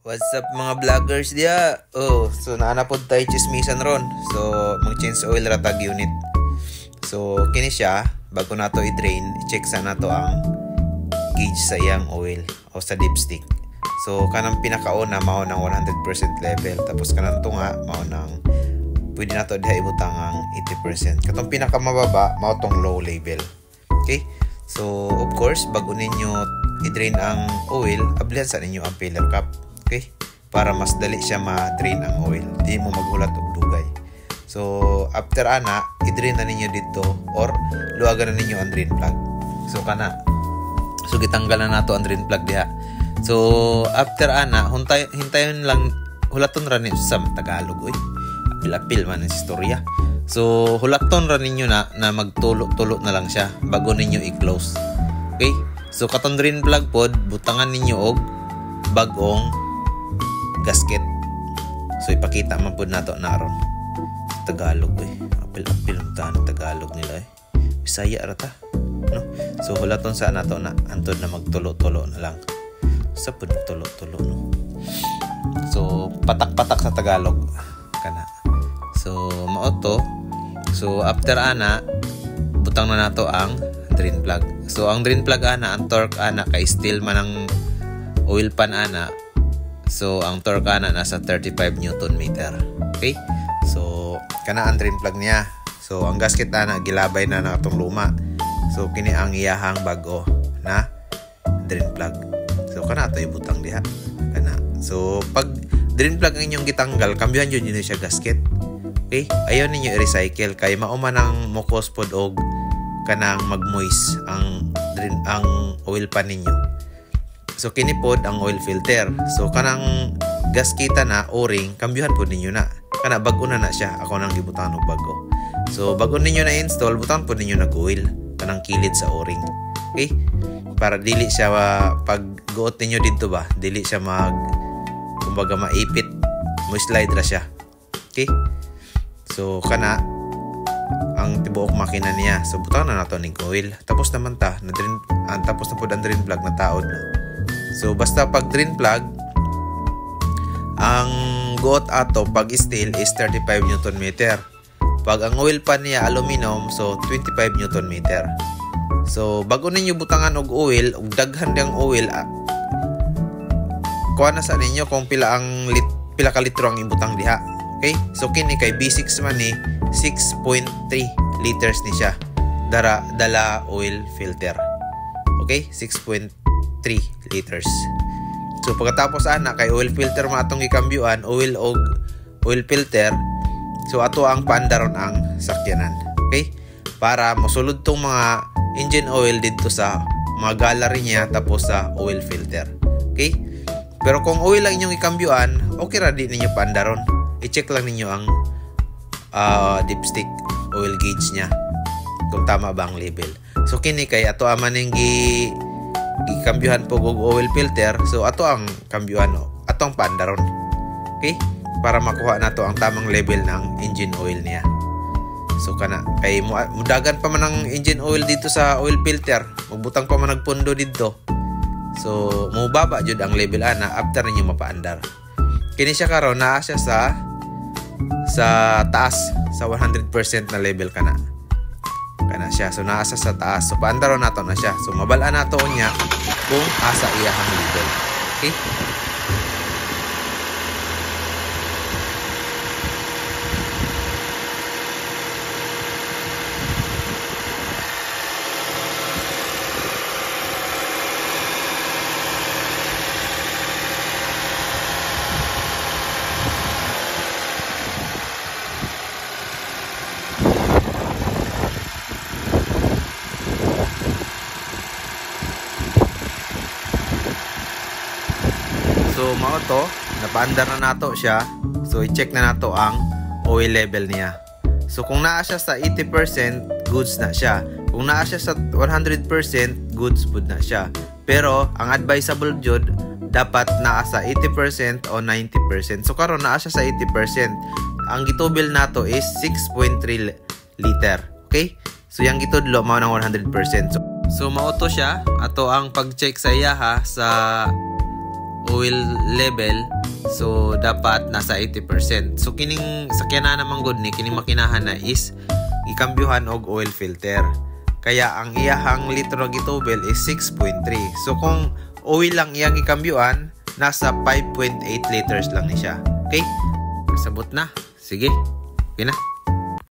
What's up mga vloggers dia? So naanapod tayo chismisan ron. So mag-change oil ratag unit. So kini siya bago nato i-drain, i-check sa nato ang gauge sa iyang oil o sa dipstick. So kanang pinakauna mao nang 100% level, tapos kanang tunga mao nang pwede nato diha ibutang ang 80%. Katong pinakamababa mao tong low level. Okay? So of course bago ninyo i-drain ang oil, ablihan sa ninyo ang filler cap. Okay? Para mas dali siya ma-drain ang oil. Di mo maghulat og dugay. So, after ana, i-drain na ninyo dito or luwagan na ninyo ang drain plug. So, kana. So, gitanggal na nato ang drain plug diha. So, after ana, hintayon lang, hulaton ra ninyo sa Tagalog. Uy, apil-apil man ang istorya. So, hulaton ra ninyo na magtulo-tulo na lang siya bago ninyo i-close. Okay? So, katong drain plug pod, butangan ninyo og bagong gasket. So ipakita man pud nato naron Tagalog apil-apil ta ng Tagalog nila Bisaya ra ta, no? So hulaton sa nato na antod na magtulo-tulo na lang sa pud tulo-tulo, no? So patak-patak sa Tagalog kana. So mao to. So after ana butang na nato ang drain plug. So ang drain plug ana, ang torque ana kay steel man ang oil pan ana. So, ang torque ana nasa 35 Newton meter. Okay? So, kana ang drain plug niya. So, ang gasket ana gilabay na natong luma. So, kini ang iyahang bago na drain plug. So, kana to ibutang diha. Kana. So, pag drain plug ang inyong gitanggal, kambyuhan yun siya gasket. Okay? Ayaw ninyo i-recycle kay mauman ang mukos pod og kanang mag-moist ang oil pan ninyo. So kini pod ang oil filter. So kanang gaskita na o-ring, kambyuhan pod ninyo na. Kana bago na siya, ako nang gibutangan og bago. So bago ninyo na install, butangan pod ninyo nag-oil kanang kilid sa o-ring. Okay? Para dili siya pag guot ninyo dito ba, dili siya kumbaga maipit, mo slide ra siya. Okay? So kana ang tibuok makina niya. So butangan na nato ning oil. Tapos naman ta, tapos na pod ang drain plug na taod na. So basta pag drain plug, ang goot ato pag steel is 35 Newton meter. Pag ang oil pan niya aluminum, so 25 Newton meter. So bago ninyo butangan og oil, og daghan diyang oil, kuha na sa ninyo kung pila ka litro ang ibutang diha. Okay? So kini kay B6 man ni 6.3 liters ni siya. Dala oil filter. Okay? 6.3 liters. So pagkatapos ana kay oil filter mo atong gikambyuan, oil og oil filter. So ato ang paandaron ang sakyanan. Okay? Para mosulod tong mga engine oil dito sa mga gallery niya tapos sa oil filter. Okay? Pero kung oil lang inyong ikambyuan, okay ra di ninyo paandaron. I-check lang ninyo ang dipstick oil gauge niya kung tama ba ang level. So kini kay ato aman ning gikambyuhan po og oil filter, so ato ang kambyuhan ato ang paandaron. Okay? Para makuha nato ang tamang level ng engine oil niya. So kana kay mudagan pa man ang engine oil dito sa oil filter, magbutang pa man nagpundo dito. So mubaba jud ang level ana after ninyo mapaandar. Kini siya karon naa siya sa taas sa 100% na level kana siya. So naasa sa taas. So paandaron nato na siya. So mabalaan nato niya kung asa iyahang level. Okay? So mao to, napaandar na nato siya. So i-check na nato ang oil level niya. So kung naa siya sa 80%, goods na siya. Kung naa siya sa 100%, goods pud na siya. Pero ang advisable jud dapat naa sa 80% o 90%. So karon naa siya sa 80%. Ang gitubil nato is 6.3 liter. Okay? So yang gitudlo mao nang 100%. So mao to siya ato ang pag-check sa iya sa oil level, so dapat nasa 80%. So kining sakyanan naman gud ni kining makinahan na is ikambyuhan og oil filter. Kaya ang iyahang litro gitubel is 6.3. So kung oil lang iyang ikambyuhan, nasa 5.8 liters lang ni siya. Okay? Sabot na. Sige. Okay na.